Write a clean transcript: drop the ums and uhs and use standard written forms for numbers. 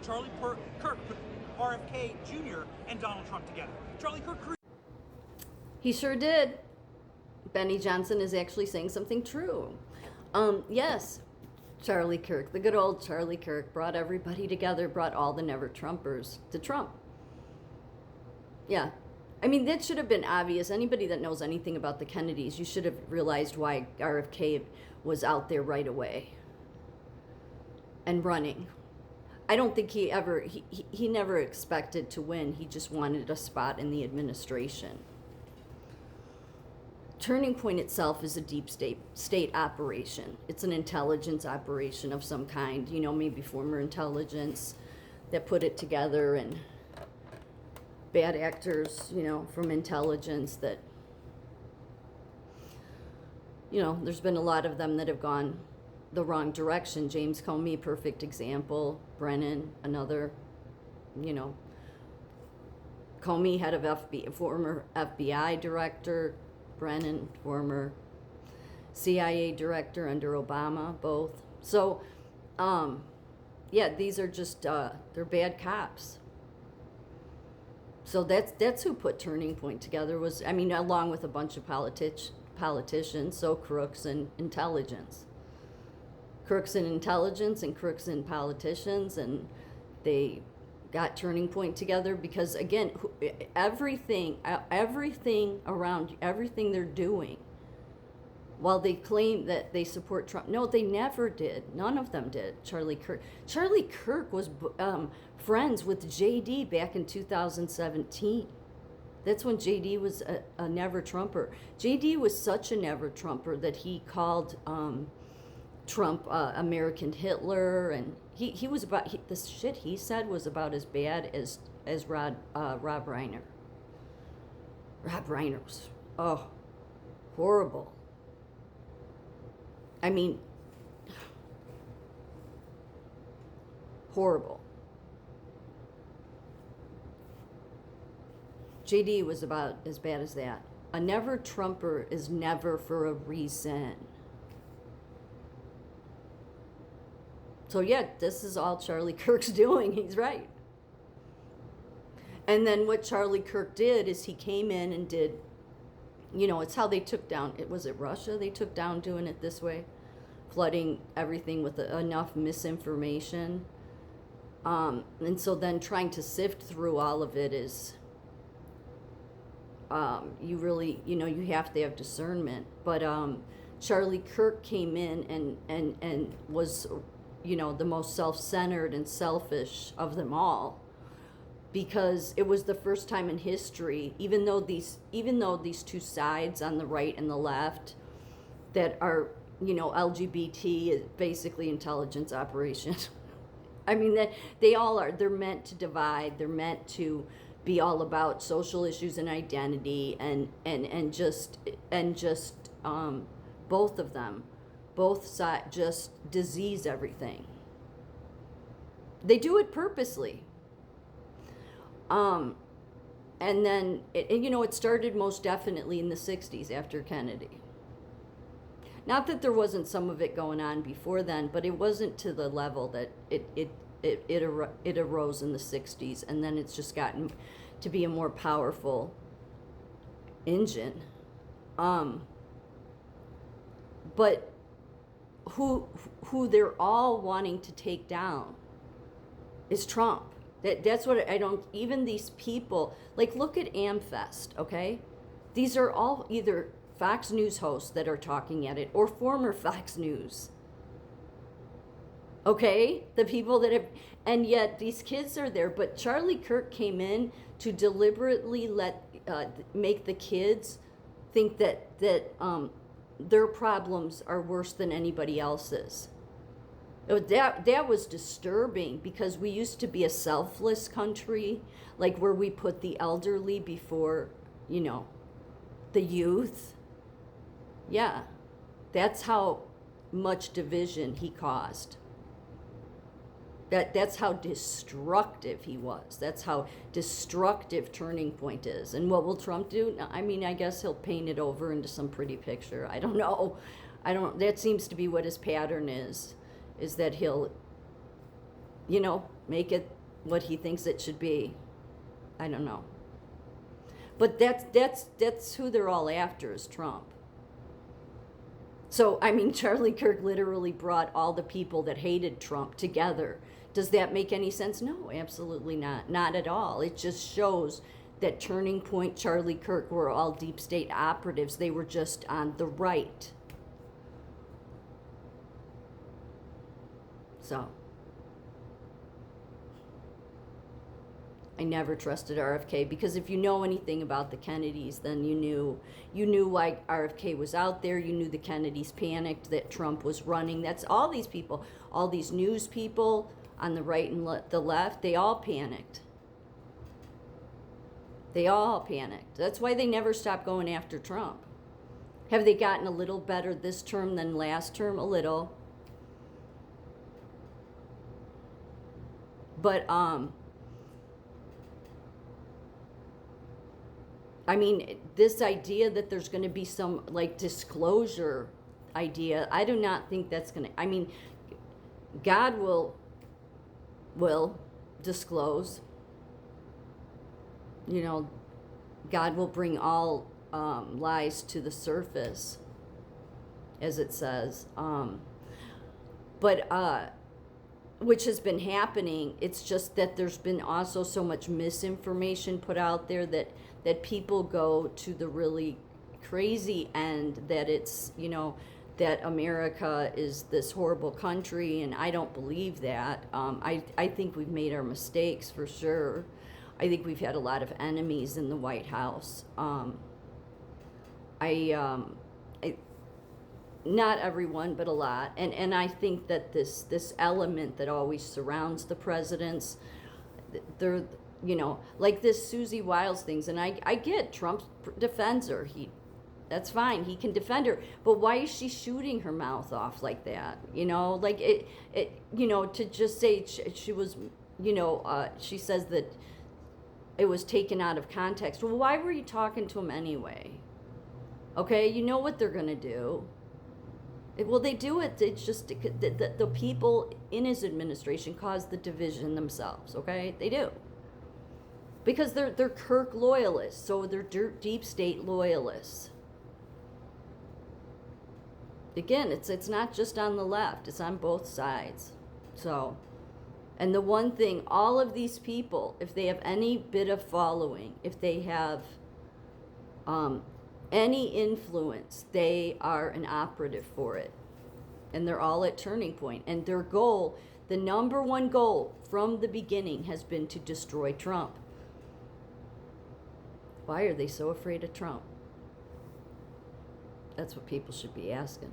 Charlie Kirk put RFK Jr. and Donald Trump together. Charlie Kirk. He sure did. Benny Johnson is actually saying something true. Yes, Charlie Kirk, the good old Charlie Kirk, brought everybody together, brought all the never Trumpers to Trump. Yeah. I mean, that should have been obvious. Anybody that knows anything about the Kennedys, you should have realized why RFK was out there right away and running. I don't think he never expected to win. He just wanted a spot in the administration. Turning Point itself is a deep state operation. It's an intelligence operation of some kind, maybe former intelligence that put it together, and bad actors, from intelligence that, there's been a lot of them that have gone the wrong direction. James Comey, perfect example. Brennan, another, Comey, head of former FBI director. Brennan, former CIA director under Obama, both. So, these are just, they're bad cops. So that's who put Turning Point together, along with a bunch of politicians, so crooks and intelligence. Crooks in intelligence and crooks in politicians, and they got Turning Point together because, again, everything around everything they're doing, while they claim that they support Trump, no, they never did. None of them did. Charlie Kirk was friends with JD back in 2017. That's when JD was a never Trumper. JD was such a never Trumper that he called Trump American Hitler, and he was about, the shit he said was about as bad as Rob Reiner. Rob Reiner was, horrible. Horrible. JD was about as bad as that. A never Trumper is never for a reason. So this is all Charlie Kirk's doing. He's right. And then what Charlie Kirk did is he came in and did, it's how they took down, was it Russia they took down doing it this way? Flooding everything with enough misinformation. And so then trying to sift through all of it is, you really, you have to have discernment. But Charlie Kirk came in and was, the most self-centered and selfish of them all, because it was the first time in history, even though these two sides on the right and the left that are, LGBT is basically intelligence operation. That they all are. They're meant to divide. They're meant to be all about social issues and identity, and just both of them. Both sides just disease everything. They do it purposely. And then, it started most definitely in the 60s after Kennedy. Not that there wasn't some of it going on before then, but it wasn't to the level that it arose in the 60s, and then it's just gotten to be a more powerful engine. But who they're all wanting to take down is Trump. That's what I don't, even these people, look at AmFest, okay? These are all either Fox News hosts that are talking at it or former Fox News. Okay? The people that have, and yet these kids are there, but Charlie Kirk came in to deliberately make the kids think that their problems are worse than anybody else's. That was disturbing, because we used to be a selfless country, where we put the elderly before, the youth. Yeah, that's how much division he caused. That's how destructive he was. That's how destructive Turning Point is. And what will Trump do? I guess he'll paint it over into some pretty picture. I don't know. That seems to be what his pattern is that he'll, make it what he thinks it should be. I don't know. But that's who they're all after, is Trump. So, I mean, Charlie Kirk literally brought all the people that hated Trump together. Does that make any sense? No, absolutely not. Not at all. It just shows that Turning Point, Charlie Kirk were all deep state operatives. They were just on the right. So, I never trusted RFK, because if you know anything about the Kennedys, then you knew why RFK was out there. You knew the Kennedys panicked that Trump was running. That's all these people, all these news people on the right and the left, they all panicked. They all panicked. That's why they never stopped going after Trump. Have they gotten a little better this term than last term? A little. But I mean, this idea that there's going to be some like disclosure idea, I do not think that's going to, I mean, God will disclose. You know, God will bring all lies to the surface, as it says. But which has been happening. It's just that there's been also so much misinformation put out there that people go to the really crazy end, that it's, you know, that America is this horrible country, and I don't believe that. I think we've made our mistakes for sure. I think we've had a lot of enemies in the White House. Not everyone, but a lot. And I think that this element that always surrounds the presidents, they're, you know, like this Susie Wiles things, and I get Trump defends her. That's fine. He can defend her. But why is she shooting her mouth off like that? You know, like it you know, to just say she was, you know, she says that it was taken out of context. Well, why were you talking to him anyway? Okay, you know what they're going to do. Well, they do it. It's just the people in his administration caused the division themselves, okay? They do. Because they're Kirk loyalists, so they're deep state loyalists. Again, it's not just on the left, it's on both sides. So, and the one thing, all of these people, if they have any bit of following, if they have any influence, they are an operative for it. And they're all at Turning Point. And their goal, the number one goal from the beginning, has been to destroy Trump. Why are they so afraid of Trump? That's what people should be asking.